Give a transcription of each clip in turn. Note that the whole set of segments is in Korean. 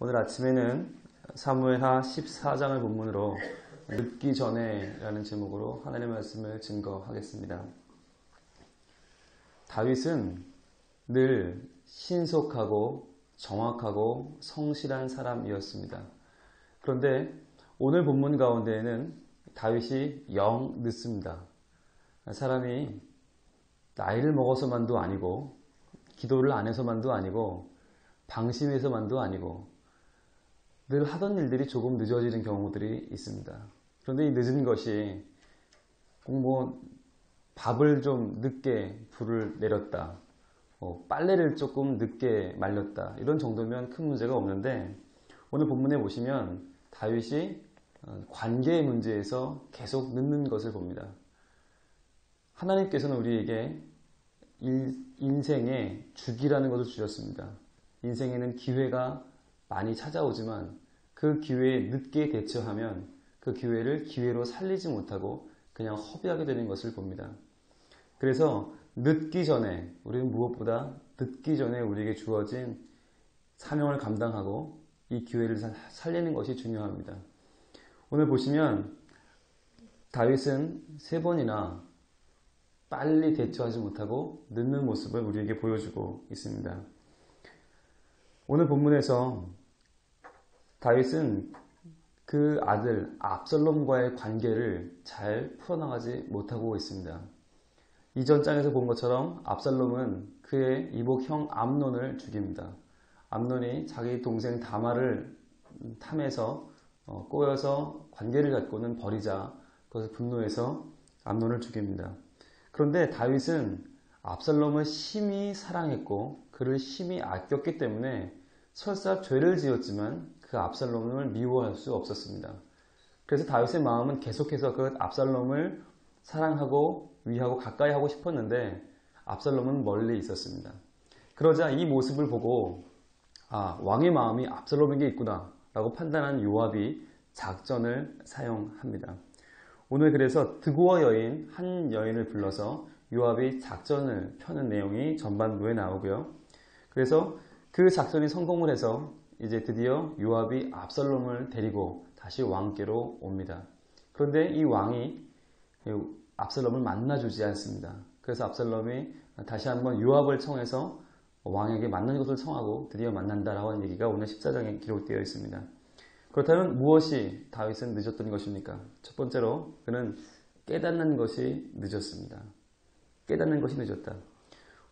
오늘 아침에는 사무엘하 14장을 본문으로 늦기 전에 라는 제목으로 하나님의 말씀을 증거하겠습니다. 다윗은 늘 신속하고 정확하고 성실한 사람이었습니다. 그런데 오늘 본문 가운데에는 다윗이 영 늦습니다. 사람이 나이를 먹어서만도 아니고 기도를 안 해서만도 아니고 방심해서만도 아니고 늘 하던 일들이 조금 늦어지는 경우들이 있습니다. 그런데 이 늦은 것이 꼭 밥을 좀 늦게 불을 내렸다, 빨래를 조금 늦게 말렸다, 이런 정도면 큰 문제가 없는데 오늘 본문에 보시면 다윗이 관계의 문제에서 계속 늦는 것을 봅니다. 하나님께서는 우리에게 인생의 주기라는 것을 주셨습니다. 인생에는 기회가 많이 찾아오지만 그 기회에 늦게 대처하면 그 기회를 기회로 살리지 못하고 그냥 허비하게 되는 것을 봅니다. 그래서 늦기 전에, 우리는 무엇보다 늦기 전에 우리에게 주어진 사명을 감당하고 이 기회를 살리는 것이 중요합니다. 오늘 보시면 다윗은 3번이나 빨리 대처하지 못하고 늦는 모습을 우리에게 보여주고 있습니다. 오늘 본문에서 다윗은 그 아들 압살롬과의 관계를 잘 풀어나가지 못하고 있습니다. 이전 장에서 본 것처럼 압살롬은 그의 이복 형 암논을 죽입니다. 암논이 자기 동생 다말을 탐해서 꼬여서 관계를 갖고는 버리자 그것을 분노해서 암논을 죽입니다. 그런데 다윗은 압살롬을 심히 사랑했고 그를 심히 아꼈기 때문에 설사 죄를 지었지만 그 압살롬을 미워할 수 없었습니다. 그래서 다윗의 마음은 계속해서 그 압살롬을 사랑하고 위하고 가까이 하고 싶었는데 압살롬은 멀리 있었습니다. 그러자 이 모습을 보고 왕의 마음이 압살롬에게 있구나 라고 판단한 요압이 작전을 사용합니다. 오늘 그래서 드고아 여인 한 여인을 불러서 요압이 작전을 펴는 내용이 전반부에 나오고요. 그래서 그 작전이 성공을 해서 이제 드디어 요압이 압살롬을 데리고 다시 왕께로 옵니다. 그런데 이 왕이 압살롬을 만나주지 않습니다. 그래서 압살롬이 다시 한번 요압을 청해서 왕에게 만나는 것을 청하고 드디어 만난다라고 하는 얘기가 오늘 14장에 기록되어 있습니다. 그렇다면 무엇이 다윗은 늦었던 것입니까? 첫 번째로 그는 깨닫는 것이 늦었습니다. 깨닫는 것이 늦었다.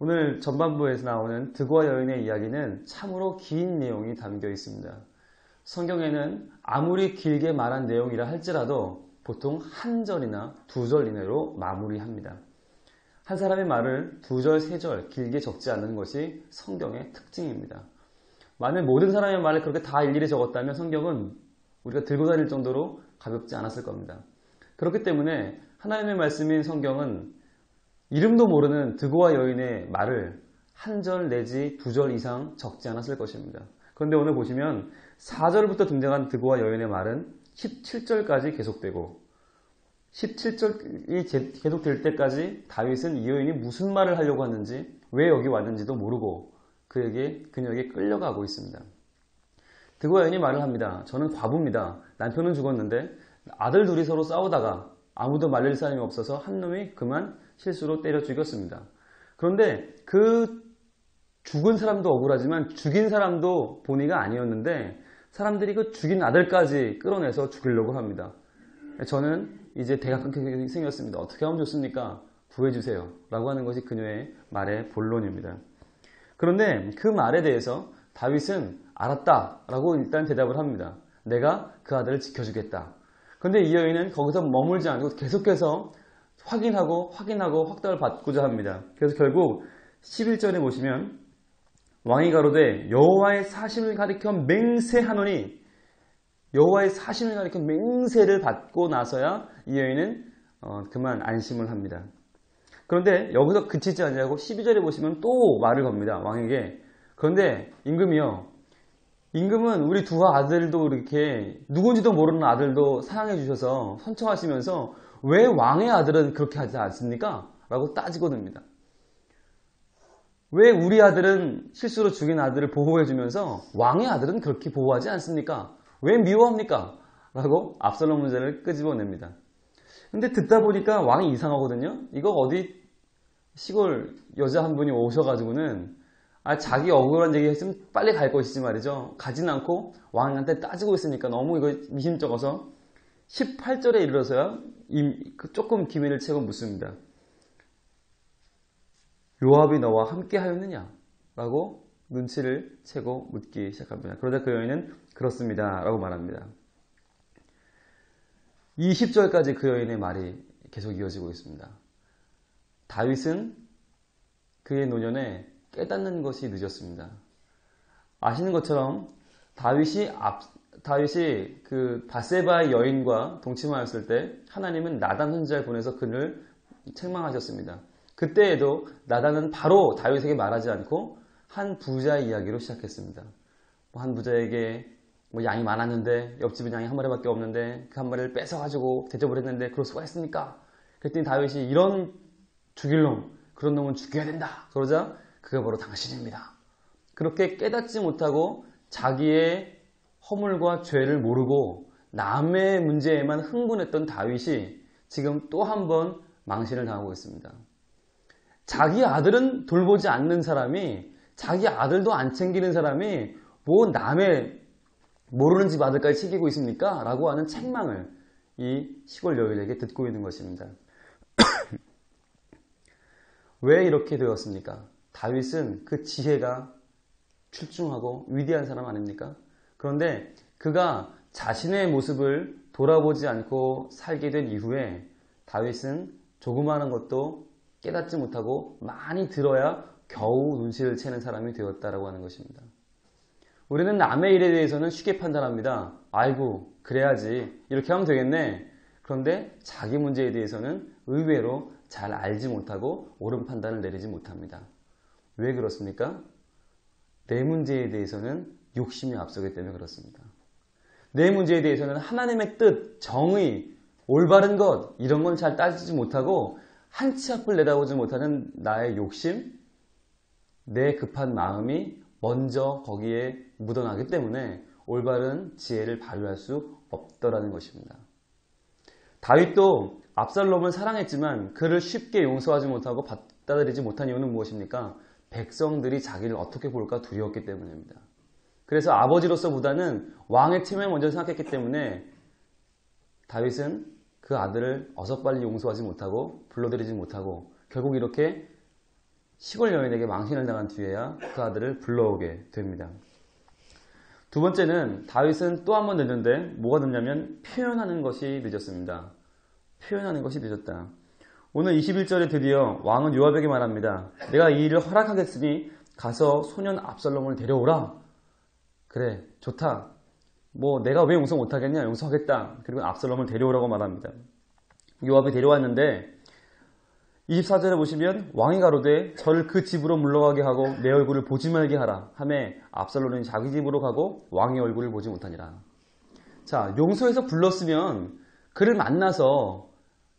오늘 전반부에서 나오는 드고아 여인의 이야기는 참으로 긴 내용이 담겨 있습니다. 성경에는 아무리 길게 말한 내용이라 할지라도 보통 한 절이나 2절 이내로 마무리합니다. 한 사람의 말을 2절, 3절 길게 적지 않는 것이 성경의 특징입니다. 만약 모든 사람의 말을 그렇게 다 일일이 적었다면 성경은 우리가 들고 다닐 정도로 가볍지 않았을 겁니다. 그렇기 때문에 하나님의 말씀인 성경은 이름도 모르는 드고아 여인의 말을 한 절 내지 2절 이상 적지 않았을 것입니다. 그런데 오늘 보시면 4절부터 등장한 드고아 여인의 말은 17절까지 계속되고 17절이 계속될 때까지 다윗은 이 여인이 무슨 말을 하려고 하는지 왜 여기 왔는지도 모르고 그녀에게 끌려가고 있습니다. 드고아 여인이 말을 합니다. 저는 과부입니다. 남편은 죽었는데 아들 둘이 서로 싸우다가 아무도 말릴 사람이 없어서 한 놈이 그만 실수로 때려 죽였습니다. 그런데 그 죽은 사람도 억울하지만 죽인 사람도 본의가 아니었는데 사람들이 그 죽인 아들까지 끌어내서 죽이려고 합니다. 저는 이제 대가 끊기게 생겼습니다. 어떻게 하면 좋습니까? 구해주세요. 라고 하는 것이 그녀의 말의 본론입니다. 그런데 그 말에 대해서 다윗은 알았다 라고 일단 대답을 합니다. 내가 그 아들을 지켜주겠다. 그런데 이 여인은 거기서 머물지 않고 계속해서 확인하고 확답을 받고자 합니다. 그래서 결국 11절에 보시면 왕이 가로되 여호와의 사심을 가리켜 맹세하노니 여호와의 사심을 가리켜 맹세를 받고 나서야 이 여인은 그만 안심을 합니다. 그런데 여기서 그치지 않냐고 12절에 보시면 또 말을 겁니다. 왕에게. 그런데 임금은 우리 두 아들도 이렇게 누군지도 모르는 아들도 사랑해 주셔서 선처하시면서 왜 왕의 아들은 그렇게 하지 않습니까? 라고 따지고 듭니다. 왜 우리 아들은 실수로 죽인 아들을 보호해주면서 왕의 아들은 그렇게 보호하지 않습니까? 왜 미워합니까? 라고 압살롬 문제를 끄집어냅니다. 근데 듣다 보니까 왕이 이상하거든요. 이거 어디 시골 여자 한 분이 오셔가지고는 자기 억울한 얘기 했으면 빨리 갈 것이지 말이죠. 가진 않고 왕한테 따지고 있으니까 너무 이거 미심쩍어서 18절에 이르러서야 조금 기회를 채고 묻습니다. 요압이 너와 함께 하였느냐? 라고 눈치를 채고 묻기 시작합니다. 그러자 그 여인은 그렇습니다. 라고 말합니다. 20절까지 그 여인의 말이 계속 이어지고 있습니다. 다윗은 그의 노년에 깨닫는 것이 늦었습니다. 아시는 것처럼 다윗이 그 바세바의 여인과 동침하였을 때 하나님은 나단 선지자를 보내서 그를 책망하셨습니다. 그때에도 나단은 바로 다윗에게 말하지 않고 한 부자의 이야기로 시작했습니다. 한 부자에게 양이 많았는데 옆집은 양이 한 마리밖에 없는데 그 한 마리를 뺏어가지고 대접을 했는데 그럴 수가 있습니까? 그랬더니 다윗이 이런 죽일 놈, 그런 놈은 죽여야 된다. 그러자 그가 바로 당신입니다. 그렇게 깨닫지 못하고 자기의 허물과 죄를 모르고 남의 문제에만 흥분했던 다윗이 지금 또 한 번 망신을 당하고 있습니다. 자기 아들은 돌보지 않는 사람이, 자기 아들도 안 챙기는 사람이 뭐 남의 모르는 집 아들까지 챙기고 있습니까? 라고 하는 책망을 이 시골 여인에게 듣고 있는 것입니다. 왜 이렇게 되었습니까? 다윗은 그 지혜가 출중하고 위대한 사람 아닙니까? 그런데 그가 자신의 모습을 돌아보지 않고 살게 된 이후에 다윗은 조그마한 것도 깨닫지 못하고 많이 들어야 겨우 눈치를 채는 사람이 되었다라고 하는 것입니다. 우리는 남의 일에 대해서는 쉽게 판단합니다. 아이고 그래야지 이렇게 하면 되겠네. 그런데 자기 문제에 대해서는 의외로 잘 알지 못하고 옳은 판단을 내리지 못합니다. 왜 그렇습니까? 내 문제에 대해서는 욕심이 앞서기 때문에 그렇습니다. 내 문제에 대해서는 하나님의 뜻, 정의, 올바른 것 이런 건 잘 따지지 못하고 한치 앞을 내다보지 못하는 나의 욕심, 내 급한 마음이 먼저 거기에 묻어나기 때문에 올바른 지혜를 발휘할 수 없더라는 것입니다. 다윗도 압살롬을 사랑했지만 그를 쉽게 용서하지 못하고 받아들이지 못한 이유는 무엇입니까? 백성들이 자기를 어떻게 볼까 두려웠기 때문입니다. 그래서 아버지로서보다는 왕의 체면을 먼저 생각했기 때문에 다윗은 그 아들을 어서 빨리 용서하지 못하고 불러들이지 못하고 결국 이렇게 시골 여인에게 망신을 당한 뒤에야 그 아들을 불러오게 됩니다. 두 번째는 다윗은 또 한 번 늦는데 뭐가 늦냐면 표현하는 것이 늦었습니다. 표현하는 것이 늦었다. 오늘 21절에 드디어 왕은 요압에게 말합니다. 내가 이 일을 허락하겠으니 가서 소년 압살롬을 데려오라. 그래 좋다. 뭐 내가 왜 용서 못하겠냐? 용서하겠다. 그리고 압살롬을 데려오라고 말합니다. 요압이 데려왔는데 24절에 보시면 왕이 가로되 저를 그 집으로 물러가게 하고 내 얼굴을 보지 말게 하라 하매 압살롬이 자기 집으로 가고 왕의 얼굴을 보지 못하니라. 자, 용서해서 불렀으면 그를 만나서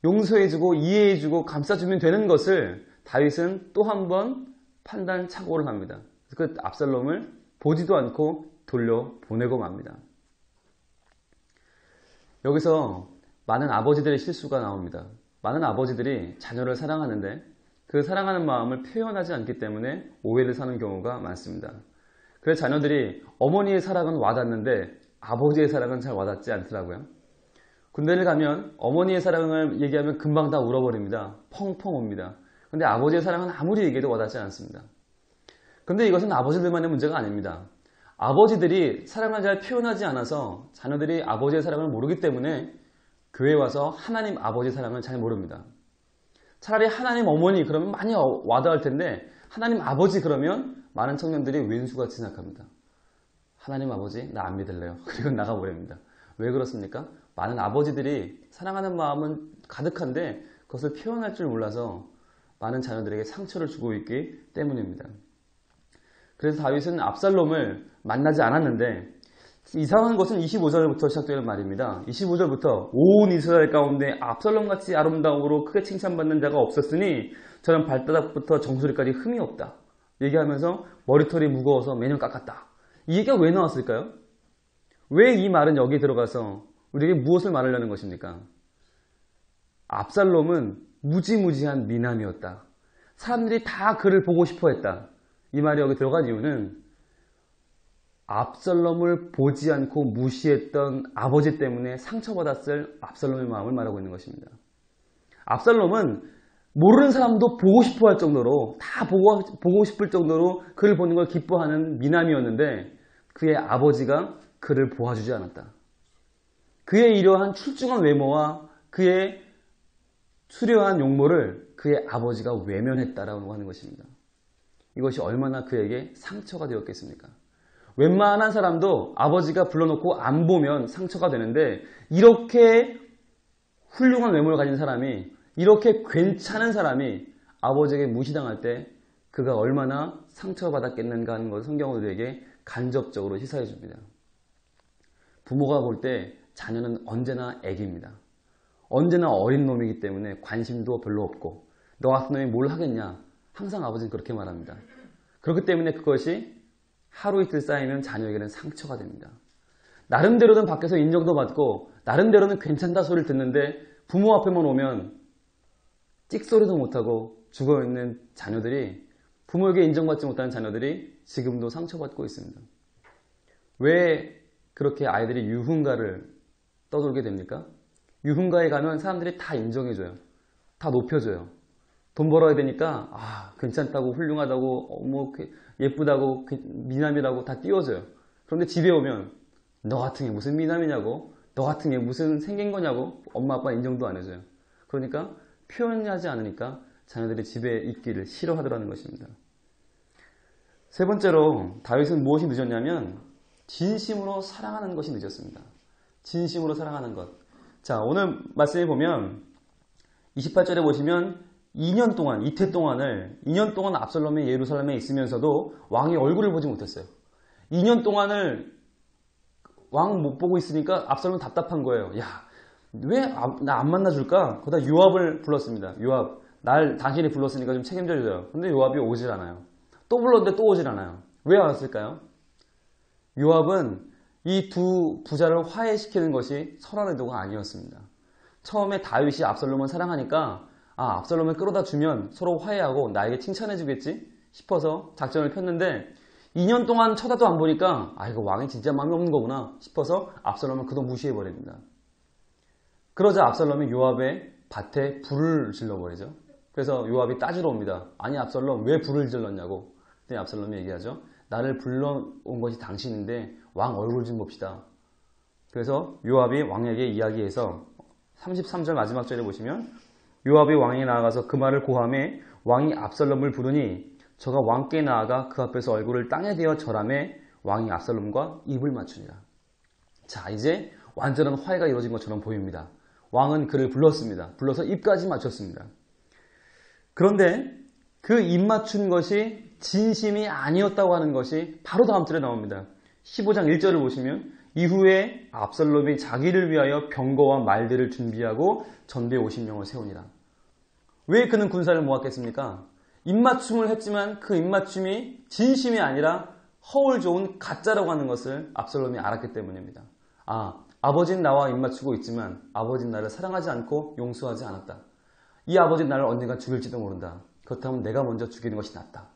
용서해주고 이해해주고 감싸주면 되는 것을 다윗은 또 한 번 판단 착오를 합니다. 그 압살롬을 보지도 않고 돌려보내고 맙니다. 여기서 많은 아버지들의 실수가 나옵니다. 많은 아버지들이 자녀를 사랑하는데 그 사랑하는 마음을 표현하지 않기 때문에 오해를 사는 경우가 많습니다. 그래서 자녀들이 어머니의 사랑은 와닿는데 아버지의 사랑은 잘 와닿지 않더라고요. 군대를 가면 어머니의 사랑을 얘기하면 금방 다 울어버립니다. 펑펑 웁니다. 근데 아버지의 사랑은 아무리 얘기해도 와닿지 않습니다. 근데 이것은 아버지들만의 문제가 아닙니다. 아버지들이 사랑을 잘 표현하지 않아서 자녀들이 아버지의 사랑을 모르기 때문에 교회에 와서 하나님 아버지 사랑을 잘 모릅니다. 차라리 하나님 어머니 그러면 많이 와닿을 텐데 하나님 아버지 그러면 많은 청년들이 왼수같이 생각합니다. 하나님 아버지 나 안 믿을래요. 그리고 나가버립니다. 왜 그렇습니까? 많은 아버지들이 사랑하는 마음은 가득한데 그것을 표현할 줄 몰라서 많은 자녀들에게 상처를 주고 있기 때문입니다. 그래서 다윗은 압살롬을 만나지 않았는데 이상한 것은 25절부터 시작되는 말입니다. 25절부터 온 이스라엘 가운데 압살롬같이 아름다움으로 크게 칭찬받는 자가 없었으니 저는 발바닥부터 정수리까지 흠이 없다. 얘기하면서 머리털이 무거워서 매년 깎았다. 이 얘기가 왜 나왔을까요? 왜 이 말은 여기에 들어가서 우리에게 무엇을 말하려는 것입니까? 압살롬은 무지무지한 미남이었다. 사람들이 다 그를 보고 싶어 했다. 이 말이 여기 들어간 이유는 압살롬을 보지 않고 무시했던 아버지 때문에 상처받았을 압살롬의 마음을 말하고 있는 것입니다. 압살롬은 모르는 사람도 보고 싶어 할 정도로 다 보고 싶을 정도로 그를 보는 걸 기뻐하는 미남이었는데 그의 아버지가 그를 보아주지 않았다. 그의 이러한 출중한 외모와 그의 수려한 용모를 그의 아버지가 외면했다라고 하는 것입니다. 이것이 얼마나 그에게 상처가 되었겠습니까? 웬만한 사람도 아버지가 불러놓고 안 보면 상처가 되는데 이렇게 훌륭한 외모를 가진 사람이 이렇게 괜찮은 사람이 아버지에게 무시당할 때 그가 얼마나 상처받았겠는가 하는 것을 성경은 우리에게 간접적으로 시사해 줍니다. 부모가 볼 때 자녀는 언제나 애기입니다. 언제나 어린 놈이기 때문에 관심도 별로 없고 너 같은 놈이 뭘 하겠냐 항상 아버지는 그렇게 말합니다. 그렇기 때문에 그것이 하루 이틀 쌓이면 자녀에게는 상처가 됩니다. 나름대로는 밖에서 인정도 받고 나름대로는 괜찮다 소리를 듣는데 부모 앞에만 오면 찍소리도 못하고 죽어있는 자녀들이 부모에게 인정받지 못하는 자녀들이 지금도 상처받고 있습니다. 왜 그렇게 아이들이 유흥가를 떠돌게 됩니까? 유흥가에 가면 사람들이 다 인정해줘요. 다 높여줘요. 돈 벌어야 되니까 괜찮다고 훌륭하다고 뭐 예쁘다고 미남이라고 다 띄워줘요. 그런데 집에 오면 너 같은 게 무슨 미남이냐고 너 같은 게 무슨 생긴 거냐고 엄마 아빠 인정도 안 해줘요. 그러니까 표현하지 않으니까 자녀들이 집에 있기를 싫어하더라는 것입니다. 세 번째로 다윗은 무엇이 늦었냐면 진심으로 사랑하는 것이 늦었습니다. 진심으로 사랑하는 것. 자, 오늘 말씀에 보면 28절에 보시면 2년 동안 압살롬이 예루살렘에 있으면서도 왕의 얼굴을 보지 못했어요. 2년 동안을 왕 못 보고 있으니까 압살롬은 답답한 거예요. 야, 왜 나 안 만나줄까? 그러다 요압을 불렀습니다. 요압, 당신이 불렀으니까 좀 책임져줘요. 근데 요압이 오질 않아요. 또 불렀는데 또 오질 않아요. 왜 안 왔을까요? 요압은 이 두 부자를 화해시키는 것이 선한 의도가 아니었습니다. 처음에 다윗이 압살롬을 사랑하니까 압살롬을 끌어다 주면 서로 화해하고 나에게 칭찬해 주겠지 싶어서 작전을 폈는데 2년 동안 쳐다도 안 보니까 이거 왕이 진짜 마음이 없는 거구나 싶어서 압살롬을 그도 무시해버립니다. 그러자 압살롬이 요압의 밭에 불을 질러버리죠. 그래서 요압이 따지러 옵니다. 아니 압살롬 왜 불을 질렀냐고. 그랬더니 압살롬이 얘기하죠. 나를 불러온 것이 당신인데 왕 얼굴 좀 봅시다. 그래서 요압이 왕에게 이야기해서 33절 마지막 절에 보시면 요압이 왕에게 나아가서 그 말을 고하매 왕이 압살롬을 부르니 저가 왕께 나아가 그 앞에서 얼굴을 땅에 대어 절하매 왕이 압살롬과 입을 맞추니라. 자, 이제 완전한 화해가 이루어진 것처럼 보입니다. 왕은 그를 불렀습니다. 불러서 입까지 맞췄습니다. 그런데 그 입 맞춘 것이 진심이 아니었다고 하는 것이 바로 다음 절에 나옵니다. 15장 1절을 보시면 이후에 압살롬이 자기를 위하여 병거와 말들을 준비하고 전대 50명을 세우니라. 왜 그는 군사를 모았겠습니까? 입맞춤을 했지만 그 입맞춤이 진심이 아니라 허울 좋은 가짜라고 하는 것을 압살롬이 알았기 때문입니다. 아버지는 나와 입맞추고 있지만 아버지는 나를 사랑하지 않고 용서하지 않았다. 이 아버지는 나를 언젠가 죽일지도 모른다. 그렇다면 내가 먼저 죽이는 것이 낫다.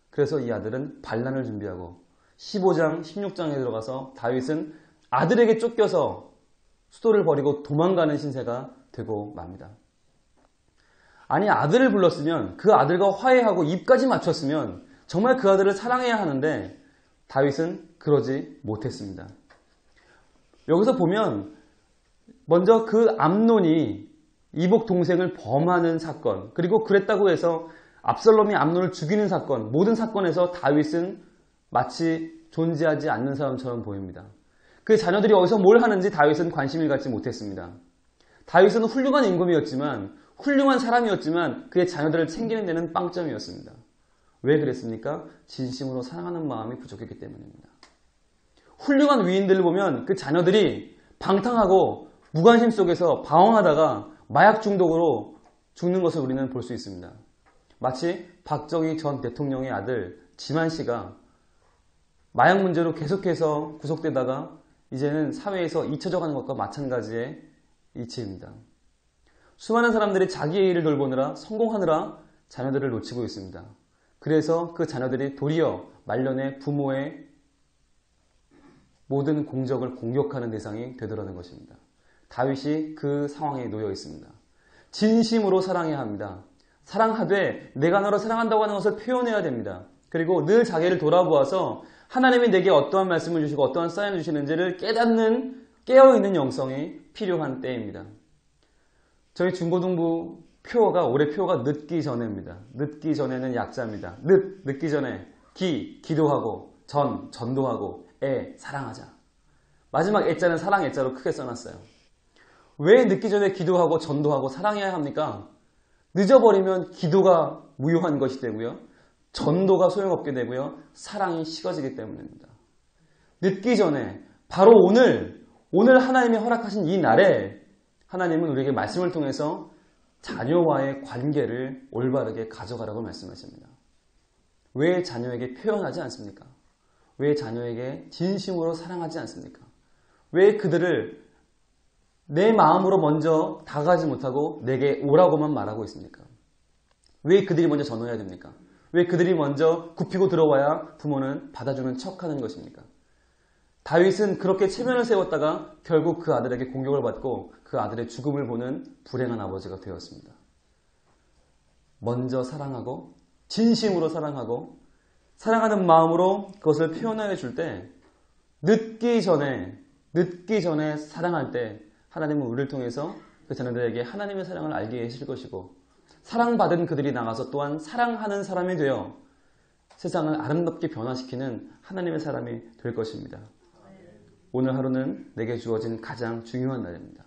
그래서 이 아들은 반란을 준비하고 15장, 16장에 들어가서 다윗은 아들에게 쫓겨서 수도를 버리고 도망가는 신세가 되고 맙니다. 아니 아들을 불렀으면 그 아들과 화해하고 입까지 맞췄으면 정말 그 아들을 사랑해야 하는데 다윗은 그러지 못했습니다. 여기서 보면 먼저 그 암논이 이복 동생을 범하는 사건 그리고 그랬다고 해서 압살롬이 암논을 죽이는 사건 모든 사건에서 다윗은 마치 존재하지 않는 사람처럼 보입니다. 그 자녀들이 어디서 뭘 하는지 다윗은 관심을 갖지 못했습니다. 다윗은 훌륭한 임금이었지만 훌륭한 사람이었지만 그의 자녀들을 챙기는 데는 빵점이었습니다. 왜 그랬습니까? 진심으로 사랑하는 마음이 부족했기 때문입니다. 훌륭한 위인들을 보면 그 자녀들이 방탕하고 무관심 속에서 방황하다가 마약 중독으로 죽는 것을 우리는 볼 수 있습니다. 마치 박정희 전 대통령의 아들 지만 씨가 마약 문제로 계속해서 구속되다가 이제는 사회에서 잊혀져 가는 것과 마찬가지의 이치입니다. 수많은 사람들이 자기의 일을 돌보느라 성공하느라 자녀들을 놓치고 있습니다. 그래서 그 자녀들이 도리어 말년에 부모의 모든 공적을 공격하는 대상이 되더라는 것입니다. 다윗이 그 상황에 놓여 있습니다. 진심으로 사랑해야 합니다. 사랑하되 내가 너를 사랑한다고 하는 것을 표현해야 됩니다. 그리고 늘 자기를 돌아보아서 하나님이 내게 어떠한 말씀을 주시고 어떠한 사인을 주시는지를 깨닫는 깨어있는 영성이 필요한 때입니다. 저희 중고등부 표어가 올해 표어가 늦기 전에입니다. 늦기 전에는 약자입니다. 늦기 전에 기도하고 전도하고 사랑하자. 마지막 애자는 사랑 애자로 크게 써놨어요. 왜 늦기 전에 기도하고 전도하고 사랑해야 합니까? 늦어버리면 기도가 무효한 것이 되고요. 전도가 소용없게 되고요. 사랑이 식어지기 때문입니다. 늦기 전에 바로 오늘 하나님이 허락하신 이 날에 하나님은 우리에게 말씀을 통해서 자녀와의 관계를 올바르게 가져가라고 말씀하십니다. 왜 자녀에게 표현하지 않습니까? 왜 자녀에게 진심으로 사랑하지 않습니까? 왜 그들을 내 마음으로 먼저 다가가지 못하고 내게 오라고만 말하고 있습니까? 왜 그들이 먼저 전화해야 됩니까? 왜 그들이 먼저 굽히고 들어와야 부모는 받아주는 척하는 것입니까? 다윗은 그렇게 체면을 세웠다가 결국 그 아들에게 공격을 받고 그 아들의 죽음을 보는 불행한 아버지가 되었습니다. 먼저 사랑하고 진심으로 사랑하고 사랑하는 마음으로 그것을 표현해 줄 때 늦기 전에 사랑할 때 하나님은 우리를 통해서 그 자녀들에게 하나님의 사랑을 알게 해주실 것이고 사랑받은 그들이 나가서 또한 사랑하는 사람이 되어 세상을 아름답게 변화시키는 하나님의 사람이 될 것입니다. 오늘 하루는 내게 주어진 가장 중요한 날입니다.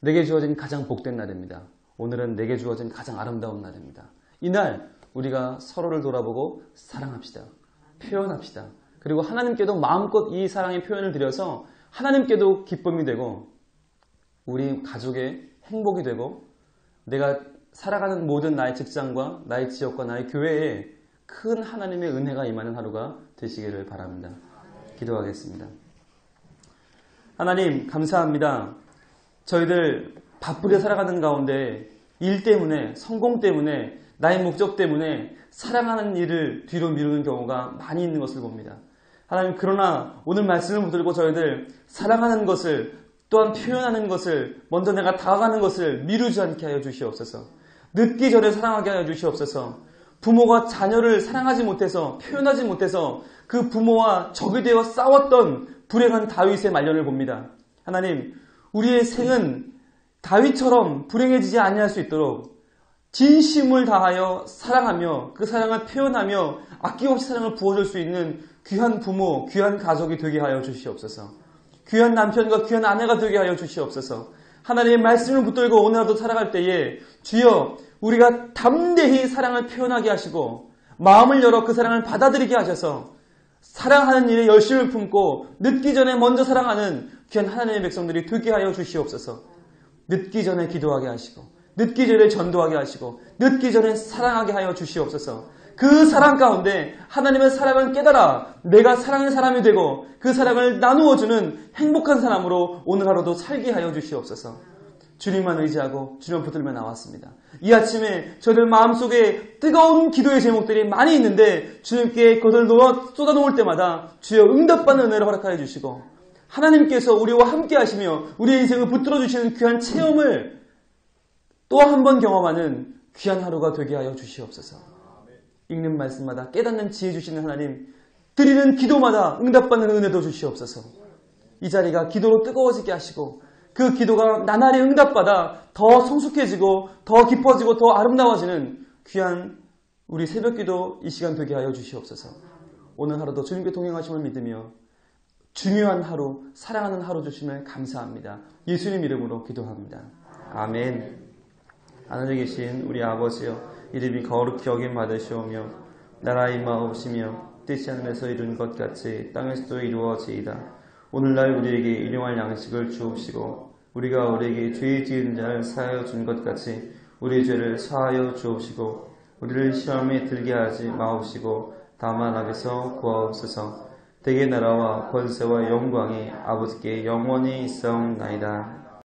내게 주어진 가장 복된 날입니다. 오늘은 내게 주어진 가장 아름다운 날입니다. 이날 우리가 서로를 돌아보고 사랑합시다. 표현합시다. 그리고 하나님께도 마음껏 이 사랑의 표현을 드려서 하나님께도 기쁨이 되고 우리 가족의 행복이 되고 내가 살아가는 모든 나의 직장과 나의 지역과 나의 교회에 큰 하나님의 은혜가 임하는 하루가 되시기를 바랍니다. 기도하겠습니다. 하나님 감사합니다. 저희들 바쁘게 살아가는 가운데 일 때문에 성공 때문에 나의 목적 때문에 사랑하는 일을 뒤로 미루는 경우가 많이 있는 것을 봅니다. 하나님 그러나 오늘 말씀을 붙들고 저희들 사랑하는 것을 또한 표현하는 것을 먼저 내가 다가가는 것을 미루지 않게 하여 주시옵소서. 늦기 전에 사랑하게 하여 주시옵소서. 부모가 자녀를 사랑하지 못해서 표현하지 못해서 그 부모와 적이 되어 싸웠던 불행한 다윗의 말년을 봅니다. 하나님 우리의 생은 다윗처럼 불행해지지 아니할 수 있도록 진심을 다하여 사랑하며 그 사랑을 표현하며 아낌없이 사랑을 부어줄 수 있는 귀한 부모, 귀한 가족이 되게 하여 주시옵소서. 귀한 남편과 귀한 아내가 되게 하여 주시옵소서. 하나님의 말씀을 붙들고 오늘 하루 살아갈 때에 주여 우리가 담대히 사랑을 표현하게 하시고 마음을 열어 그 사랑을 받아들이게 하셔서 사랑하는 일에 열심을 품고 늦기 전에 먼저 사랑하는 귀한 하나님의 백성들이 되게 하여 주시옵소서. 늦기 전에 기도하게 하시고 늦기 전에 전도하게 하시고 늦기 전에 사랑하게 하여 주시옵소서. 그 사랑 가운데 하나님의 사랑을 깨달아 내가 사랑의 사람이 되고 그 사랑을 나누어주는 행복한 사람으로 오늘 하루도 살게 하여 주시옵소서. 주님만 의지하고 주님 붙들며 나왔습니다. 이 아침에 저들 마음속에 뜨거운 기도의 제목들이 많이 있는데 주님께 그것을 쏟아놓을 때마다 주여 응답받는 은혜를 허락하여 주시고 하나님께서 우리와 함께 하시며 우리의 인생을 붙들어 주시는 귀한 체험을 또 한 번 경험하는 귀한 하루가 되게 하여 주시옵소서. 읽는 말씀마다 깨닫는 지혜 주시는 하나님, 드리는 기도마다 응답받는 은혜도 주시옵소서. 이 자리가 기도로 뜨거워지게 하시고 그 기도가 나날이 응답받아 더 성숙해지고 더 깊어지고 더 아름다워지는 귀한 우리 새벽기도 이 시간 되게 하여 주시옵소서. 오늘 하루도 주님께 동행하심을 믿으며 중요한 하루, 사랑하는 하루 주심을 감사합니다. 예수님 이름으로 기도합니다. 아멘. 하늘에 계신 우리 아버지여, 이름이 거룩히 여김 받으시오며 나라 임하옵시며 뜻이 하늘에서 이룬 것 같이 땅에서도 이루어지이다. 오늘날 우리에게 일용할 양식을 주옵시고 우리가 우리에게 죄 지은 자를 사하여 준 것 같이 우리의 죄를 사하여 주옵시고 우리를 시험에 들게 하지 마옵시고 다만 악에서 구하옵소서. 대개 나라와 권세와 영광이 아버지께 영원히 있사옵나이다.